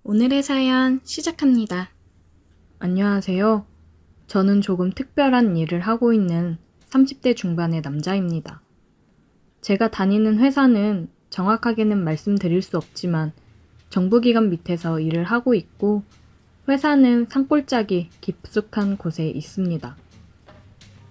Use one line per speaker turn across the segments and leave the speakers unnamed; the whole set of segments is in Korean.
오늘의 사연 시작합니다. 안녕하세요. 저는 조금 특별한 일을 하고 있는 30대 중반의 남자입니다. 제가 다니는 회사는 정확하게는 말씀드릴 수 없지만 정부기관 밑에서 일을 하고 있고 회사는 산골짜기 깊숙한 곳에 있습니다.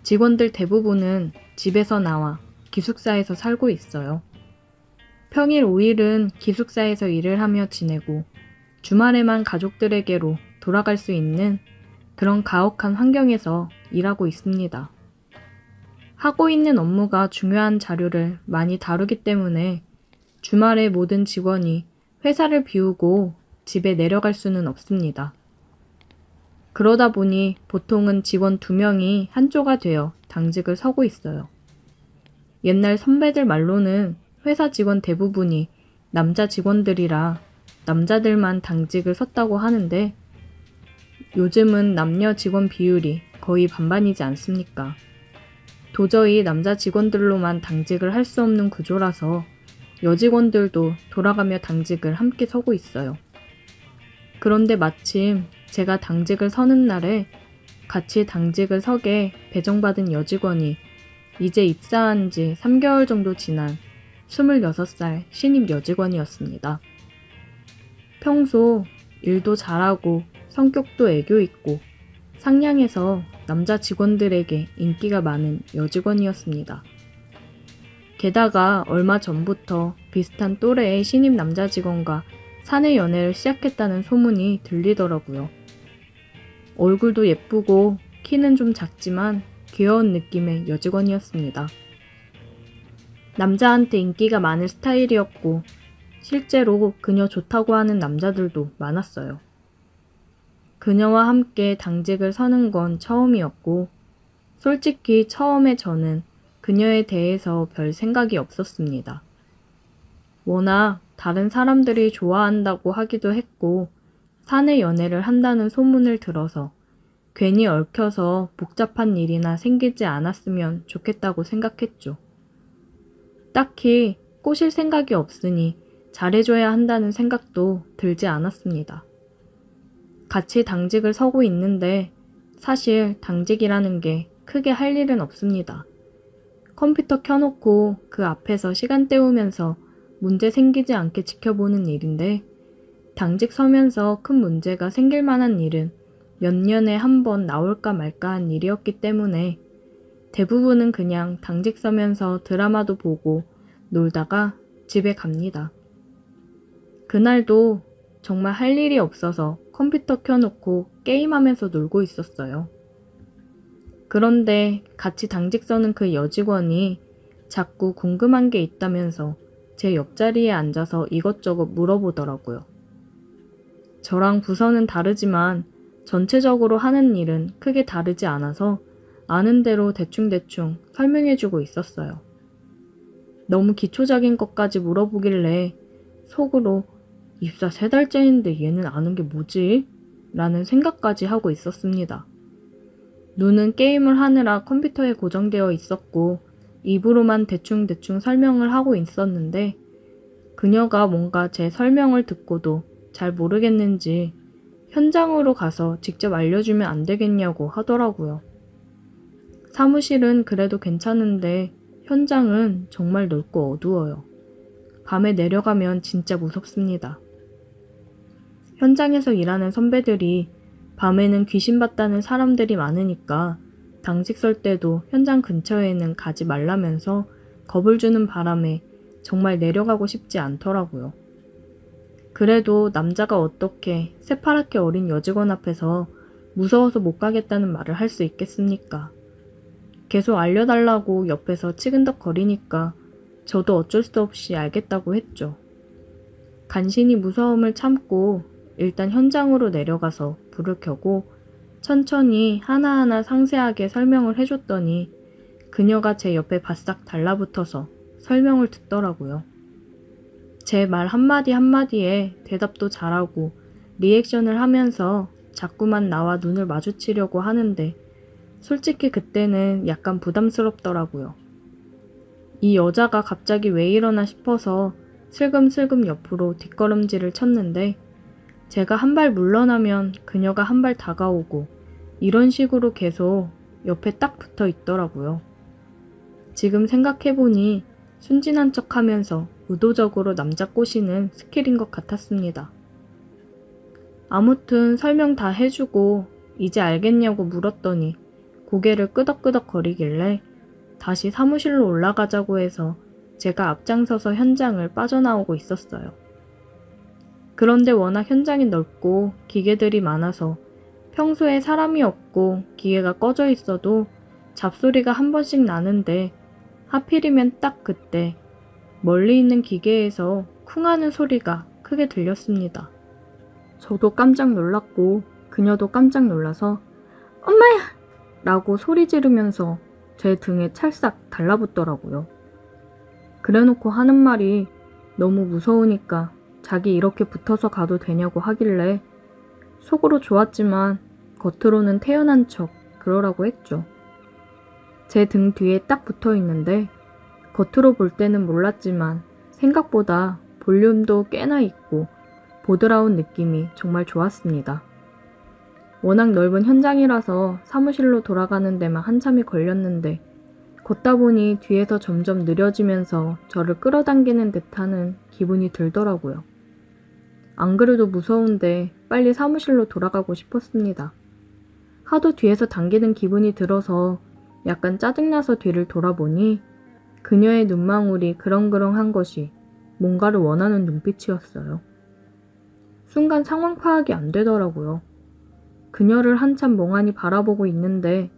직원들 대부분은 집에서 나와 기숙사에서 살고 있어요. 평일 5일은 기숙사에서 일을 하며 지내고 주말에만 가족들에게로 돌아갈 수 있는 그런 가혹한 환경에서 일하고 있습니다. 하고 있는 업무가 중요한 자료를 많이 다루기 때문에 주말에 모든 직원이 회사를 비우고 집에 내려갈 수는 없습니다. 그러다 보니 보통은 직원 2명이 한조가 되어 당직을 서고 있어요. 옛날 선배들 말로는 회사 직원 대부분이 남자 직원들이라 남자들만 당직을 섰다고 하는데 요즘은 남녀 직원 비율이 거의 반반이지 않습니까? 도저히 남자 직원들로만 당직을 할 수 없는 구조라서 여직원들도 돌아가며 당직을 함께 서고 있어요. 그런데 마침 제가 당직을 서는 날에 같이 당직을 서게 배정받은 여직원이 이제 입사한 지 3개월 정도 지난 26살 신입 여직원이었습니다. 평소 일도 잘하고 성격도 애교 있고 상냥해서 남자 직원들에게 인기가 많은 여직원이었습니다. 게다가 얼마 전부터 비슷한 또래의 신입 남자 직원과 사내 연애를 시작했다는 소문이 들리더라고요. 얼굴도 예쁘고 키는 좀 작지만 귀여운 느낌의 여직원이었습니다. 남자한테 인기가 많을 스타일이었고 실제로 그녀 좋다고 하는 남자들도 많았어요. 그녀와 함께 당직을 서는 건 처음이었고 솔직히 처음에 저는 그녀에 대해서 별 생각이 없었습니다. 워낙 다른 사람들이 좋아한다고 하기도 했고 사내 연애를 한다는 소문을 들어서 괜히 얽혀서 복잡한 일이나 생기지 않았으면 좋겠다고 생각했죠. 딱히 꼬실 생각이 없으니 잘해줘야 한다는 생각도 들지 않았습니다. 같이 당직을 서고 있는데 사실 당직이라는 게 크게 할 일은 없습니다. 컴퓨터 켜놓고 그 앞에서 시간 때우면서 문제 생기지 않게 지켜보는 일인데 당직 서면서 큰 문제가 생길 만한 일은 몇 년에 한 번 나올까 말까한 일이었기 때문에 대부분은 그냥 당직 서면서 드라마도 보고 놀다가 집에 갑니다. 그날도 정말 할 일이 없어서 컴퓨터 켜놓고 게임하면서 놀고 있었어요. 그런데 같이 당직 서는 그 여직원이 자꾸 궁금한 게 있다면서 제 옆자리에 앉아서 이것저것 물어보더라고요. 저랑 부서는 다르지만 전체적으로 하는 일은 크게 다르지 않아서 아는 대로 대충대충 설명해주고 있었어요. 너무 기초적인 것까지 물어보길래 속으로 입사 3달째인데 얘는 아는 게 뭐지? 라는 생각까지 하고 있었습니다. 눈은 게임을 하느라 컴퓨터에 고정되어 있었고 입으로만 대충대충 설명을 하고 있었는데 그녀가 뭔가 제 설명을 듣고도 잘 모르겠는지 현장으로 가서 직접 알려주면 안 되겠냐고 하더라고요. 사무실은 그래도 괜찮은데 현장은 정말 넓고 어두워요. 밤에 내려가면 진짜 무섭습니다. 현장에서 일하는 선배들이 밤에는 귀신 봤다는 사람들이 많으니까 당직 설 때도 현장 근처에는 가지 말라면서 겁을 주는 바람에 정말 내려가고 싶지 않더라고요. 그래도 남자가 어떻게 새파랗게 어린 여직원 앞에서 무서워서 못 가겠다는 말을 할 수 있겠습니까? 계속 알려달라고 옆에서 치근덕거리니까 저도 어쩔 수 없이 알겠다고 했죠. 간신히 무서움을 참고 일단 현장으로 내려가서 불을 켜고 천천히 하나하나 상세하게 설명을 해줬더니 그녀가 제 옆에 바싹 달라붙어서 설명을 듣더라고요. 제 말 한마디 한마디에 대답도 잘하고 리액션을 하면서 자꾸만 나와 눈을 마주치려고 하는데 솔직히 그때는 약간 부담스럽더라고요. 이 여자가 갑자기 왜 이러나 싶어서 슬금슬금 옆으로 뒷걸음질을 쳤는데 제가 한 발 물러나면 그녀가 한 발 다가오고 이런 식으로 계속 옆에 딱 붙어 있더라고요. 지금 생각해보니 순진한 척하면서 의도적으로 남자 꼬시는 스킬인 것 같았습니다. 아무튼 설명 다 해주고 이제 알겠냐고 물었더니 고개를 끄덕끄덕 거리길래 다시 사무실로 올라가자고 해서 제가 앞장서서 현장을 빠져나오고 있었어요. 그런데 워낙 현장이 넓고 기계들이 많아서 평소에 사람이 없고 기계가 꺼져 있어도 잡소리가 한 번씩 나는데 하필이면 딱 그때 멀리 있는 기계에서 쿵 하는 소리가 크게 들렸습니다. 저도 깜짝 놀랐고 그녀도 깜짝 놀라서 엄마야! 라고 소리 지르면서 제 등에 찰싹 달라붙더라고요. 그래놓고 하는 말이 너무 무서우니까 자기 이렇게 붙어서 가도 되냐고 하길래 속으로 좋았지만 겉으로는 태연한 척 그러라고 했죠. 제 등 뒤에 딱 붙어 있는데 겉으로 볼 때는 몰랐지만 생각보다 볼륨도 꽤나 있고 보드라운 느낌이 정말 좋았습니다. 워낙 넓은 현장이라서 사무실로 돌아가는 데만 한참이 걸렸는데 걷다 보니 뒤에서 점점 느려지면서 저를 끌어당기는 듯하는 기분이 들더라고요. 안 그래도 무서운데 빨리 사무실로 돌아가고 싶었습니다. 하도 뒤에서 당기는 기분이 들어서 약간 짜증나서 뒤를 돌아보니 그녀의 눈망울이 그렁그렁한 것이 뭔가를 원하는 눈빛이었어요. 순간 상황 파악이 안 되더라고요. 그녀를 한참 멍하니 바라보고 있는데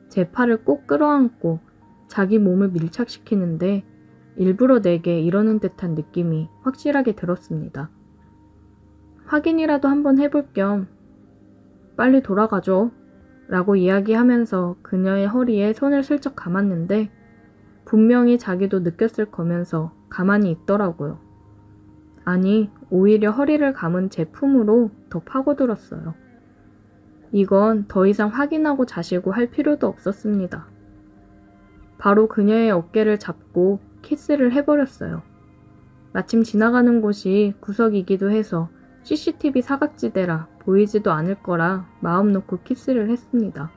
제 팔을 꼭 끌어안고 자기 몸을 밀착시키는데 일부러 내게 이러는 듯한 느낌이 확실하게 들었습니다. 확인이라도 한번 해볼 겸 빨리 돌아가죠 라고 이야기하면서 그녀의 허리에 손을 슬쩍 감았는데 분명히 자기도 느꼈을 거면서 가만히 있더라고요. 아니, 오히려 허리를 감은 제 품으로 더 파고들었어요. 이건 더 이상 확인하고 자시고 할 필요도 없었습니다. 바로 그녀의 어깨를 잡고 키스를 해버렸어요. 마침 지나가는 곳이 구석이기도 해서 CCTV 사각지대라 보이지도 않을 거라 마음 놓고 키스를 했습니다.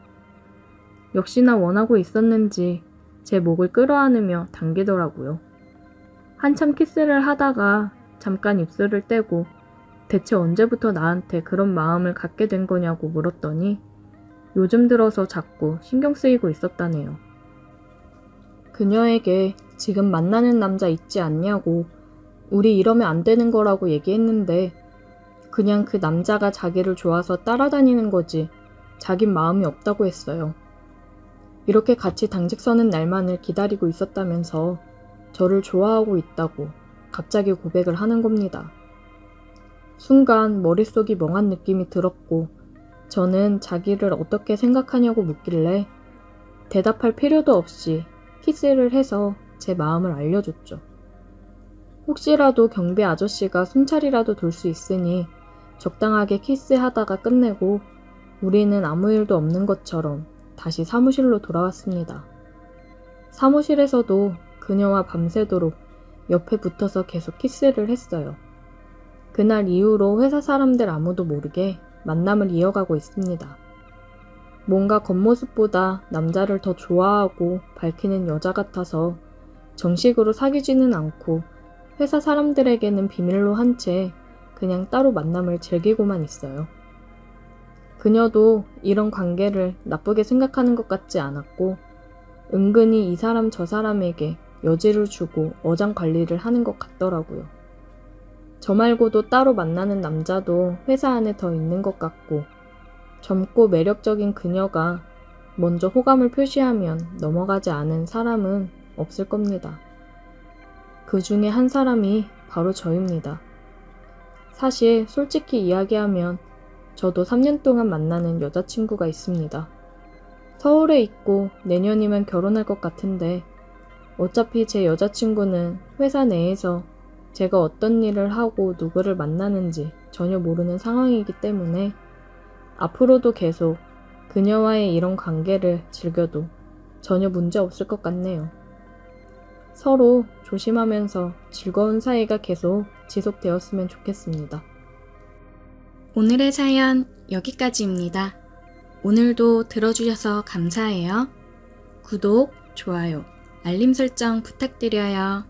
역시나 원하고 있었는지 제 목을 끌어안으며 당기더라고요. 한참 키스를 하다가 잠깐 입술을 떼고 대체 언제부터 나한테 그런 마음을 갖게 된 거냐고 물었더니 요즘 들어서 자꾸 신경 쓰이고 있었다네요. 그녀에게 지금 만나는 남자 있지 않냐고 우리 이러면 안 되는 거라고 얘기했는데 그냥 그 남자가 자기를 좋아서 따라다니는 거지 자긴 마음이 없다고 했어요. 이렇게 같이 당직 서는 날만을 기다리고 있었다면서 저를 좋아하고 있다고 갑자기 고백을 하는 겁니다. 순간 머릿속이 멍한 느낌이 들었고 저는 자기를 어떻게 생각하냐고 묻길래 대답할 필요도 없이 키스를 해서 제 마음을 알려줬죠. 혹시라도 경비 아저씨가 순찰이라도 돌 수 있으니 적당하게 키스하다가 끝내고 우리는 아무 일도 없는 것처럼 다시 사무실로 돌아왔습니다. 사무실에서도 그녀와 밤새도록 옆에 붙어서 계속 키스를 했어요. 그날 이후로 회사 사람들 아무도 모르게 만남을 이어가고 있습니다. 뭔가 겉모습보다 남자를 더 좋아하고 밝히는 여자 같아서 정식으로 사귀지는 않고 회사 사람들에게는 비밀로 한 채 그냥 따로 만남을 즐기고만 있어요. 그녀도 이런 관계를 나쁘게 생각하는 것 같지 않았고 은근히 이 사람 저 사람에게 여지를 주고 어장 관리를 하는 것 같더라고요. 저 말고도 따로 만나는 남자도 회사 안에 더 있는 것 같고 젊고 매력적인 그녀가 먼저 호감을 표시하면 넘어가지 않은 사람은 없을 겁니다. 그 중에 한 사람이 바로 저입니다. 사실 솔직히 이야기하면 저도 3년 동안 만나는 여자친구가 있습니다. 서울에 있고 내년이면 결혼할 것 같은데 어차피 제 여자친구는 회사 내에서 제가 어떤 일을 하고 누구를 만나는지 전혀 모르는 상황이기 때문에 앞으로도 계속 그녀와의 이런 관계를 즐겨도 전혀 문제 없을 것 같네요. 서로 조심하면서 즐거운 사이가 계속 지속되었으면 좋겠습니다. 오늘의 사연 여기까지입니다. 오늘도 들어주셔서 감사해요. 구독, 좋아요, 알림 설정 부탁드려요.